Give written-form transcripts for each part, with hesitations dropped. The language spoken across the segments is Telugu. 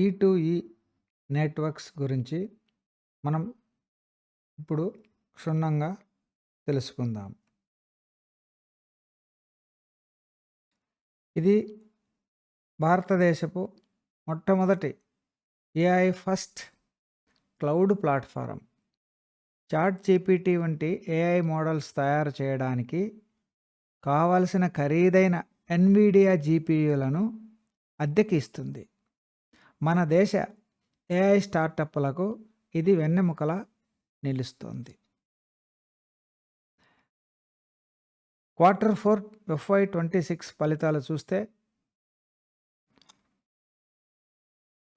ఈ నెట్వర్క్స్ గురించి మనం ఇప్పుడు క్షుణ్ణంగా తెలుసుకుందాం. ఇది భారతదేశపు మొట్టమొదటి AI first cloud platform. Chat GPT వంటి ఏఐ మోడల్స్ తయారు చేయడానికి కావలసిన ఖరీదైన ఎన్విడియా జీపీయూలను అద్దెకి ఇస్తుంది. మన దేశ ఏఐ స్టార్టప్లకు ఇది వెన్నెముకలా నిలుస్తోంది. Q4 FY26 ఫలితాలు చూస్తే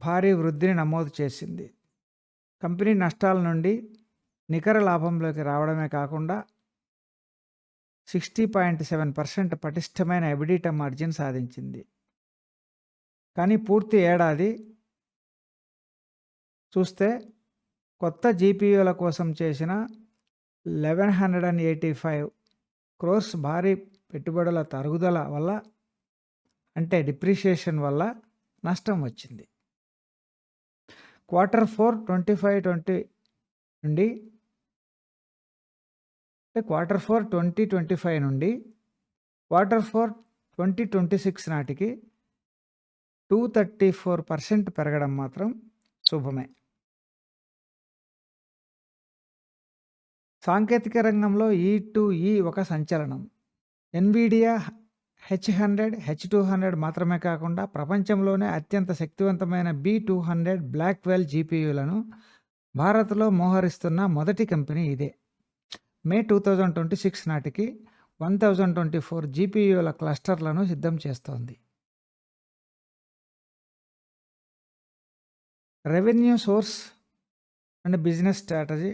భారీ వృద్ధిని నమోదు చేసింది. కంపెనీ నష్టాల నుండి నికర లాభంలోకి రావడమే కాకుండా 60.7% పటిష్టమైన ఎబిడిటా మార్జిన్ సాధించింది. కానీ పూర్తి ఏడాది చూస్తే కొత్త జీపీయూల కోసం చేసిన 1185 క్రోర్స్ భారీ పెట్టుబడుల తరుగుదల వల్ల, అంటే డిప్రిషియేషన్ వల్ల నష్టం వచ్చింది. Q4 2025 నుండి Q4 2025 నుండి Q4 2026 నాటికి 234% పెరగడం మాత్రం శుభమే. సాంకేతిక రంగంలో E2E ఒక సంచలనం. ఎన్విడియా H100, H200 మాత్రమే కాకుండా ప్రపంచంలోనే అత్యంత శక్తివంతమైన B200 బ్లాక్వెల్ జీపీయూలను భారత్లో మోహరిస్తున్న మొదటి కంపెనీ ఇదే. మే 2026 నాటికి 1024 జీపీయూల క్లస్టర్లను సిద్ధం చేస్తోంది. Revenue source and business strategy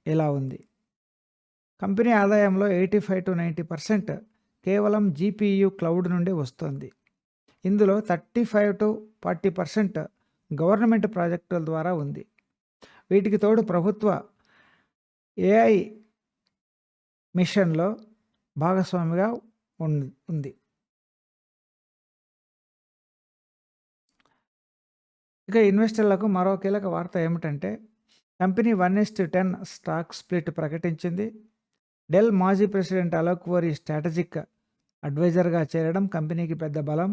ఇలా ఉంది. కంపెనీ ఆదాయంలో 85 to 90% కేవలం జీపీయూ క్లౌడ్ నుండి వస్తుంది. ఇందులో 35 to 40% గవర్నమెంట్ ప్రాజెక్టుల ద్వారా ఉంది. వీటికి తోడు ప్రభుత్వ ఏఐ మిషన్లో భాగస్వామిగా ఉంది. ఇక ఇన్వెస్టర్లకు మరో కీలక వార్త ఏమిటంటే కంపెనీ 1:10 స్టాక్ స్ప్లిట్ ప్రకటించింది. డెల్ మాజీ ప్రెసిడెంట్ అలోక్ వోరీ స్ట్రాటజిక్ అడ్వైజర్గా చేరడం కంపెనీకి పెద్ద బలం.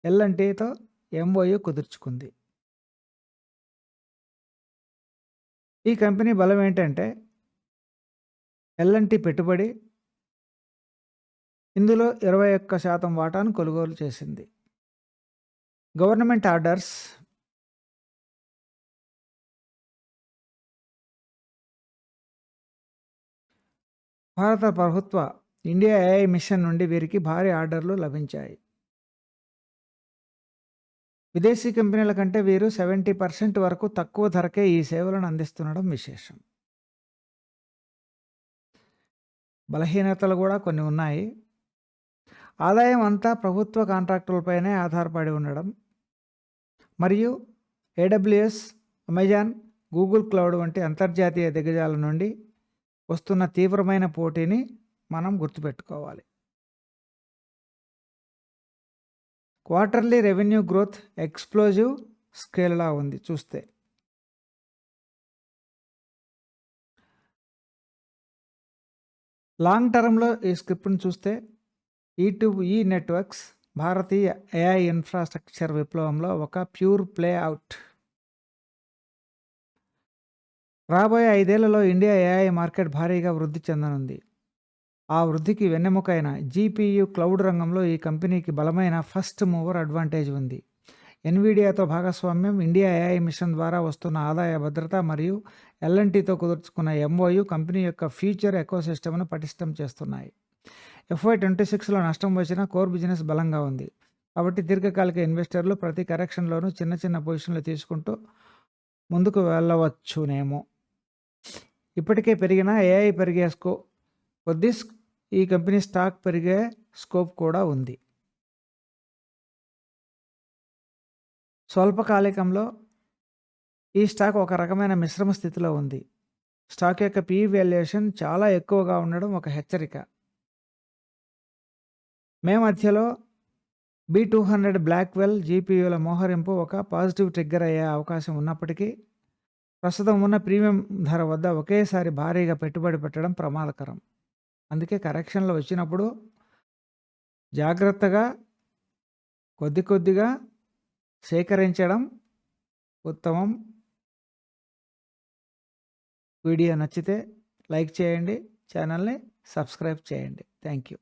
L&Tతో MOU కుదుర్చుకుంది. ఈ కంపెనీ బలం ఏంటంటే L&T పెట్టుబడి, ఇందులో 21% వాటాను కొనుగోలు చేసింది. గవర్నమెంట్ ఆర్డర్స్, భారత ప్రభుత్వ ఇండియా ఏఐ మిషన్ నుండి వీరికి భారీ ఆర్డర్లు లభించాయి. విదేశీ కంపెనీల కంటే వీరు 70% వరకు తక్కువ ధరకే ఈ సేవలను అందిస్తుండడం విశేషం. బలహీనతలు కూడా కొన్ని ఉన్నాయి. ఆదాయం అంతా ప్రభుత్వ కాంట్రాక్టులపైనే ఆధారపడి ఉండడం మరియు AWS, అమెజాన్, గూగుల్ క్లౌడ్ వంటి అంతర్జాతీయ దిగ్గజాల నుండి వస్తున్న తీవ్రమైన పోటీని మనం గుర్తుపెట్టుకోవాలి. క్వార్టర్లీ రెవెన్యూ గ్రోత్ ఎక్స్ప్లోజివ్ స్కేల్లా ఉంది చూస్తే. లాంగ్ టర్మ్లో ఈ స్క్రిప్ట్ను చూస్తే E2E నెట్వర్క్స్ భారతీయ ఏఐ ఇన్ఫ్రాస్ట్రక్చర్ విప్లవంలో ఒక ప్యూర్ ప్లే అవుట్. రాబోయే 5 ఏళ్లలో ఇండియా ఏఐ మార్కెట్ భారీగా వృద్ధి చెందనుంది. ఆ వృద్ధికి వెన్నెముకైన జీపీయూ క్లౌడ్ రంగంలో ఈ కంపెనీకి బలమైన ఫస్ట్ మూవర్ అడ్వాంటేజ్ ఉంది. ఎన్విడియాతో భాగస్వామ్యం, ఇండియా ఏఐ మిషన్ ద్వారా వస్తున్న ఆదాయ భద్రత మరియు L&Tతో కుదుర్చుకున్న MOU కంపెనీ యొక్క ఫ్యూచర్ ఎకోసిస్టమ్ను పటిష్టం చేస్తున్నాయి. FY26లో నష్టం వచ్చినా కోర్ బిజినెస్ బలంగా ఉంది. కాబట్టి దీర్ఘకాలిక ఇన్వెస్టర్లు ప్రతి కరెక్షన్లోనూ చిన్న చిన్న పొజిషన్లు తీసుకుంటూ ముందుకు వెళ్ళవచ్చునేమో. ఇప్పటికే పెరిగిన ఏఐ పెరిగే కొద్ది ఈ కంపెనీ స్టాక్ పెరిగే స్కోప్ కూడా ఉంది. స్వల్పకాలికంలో ఈ స్టాక్ ఒక రకమైన మిశ్రమ స్థితిలో ఉంది. స్టాక్ యొక్క PE వాల్యుయేషన్ చాలా ఎక్కువగా ఉండడం ఒక హెచ్చరిక. మే మధ్యలో B200 బ్లాక్వెల్ జీపీయూల మోహరింపు ఒక పాజిటివ్ ట్రిగ్గర్ అయ్యే అవకాశం ఉన్నప్పటికీ ప్రస్తుతం ఉన్న ప్రీమియం ధర వద్ద ఒకేసారి భారీగా పెట్టుబడి పెట్టడం ప్రమాదకరం. అందుకే కరెక్షన్లు వచ్చినప్పుడు జాగ్రత్తగా కొద్ది కొద్దిగా సేకరించడం ఉత్తమం. వీడియో నచ్చితే లైక్ చేయండి, ఛానల్ని సబ్స్క్రైబ్ చేయండి. Thank you.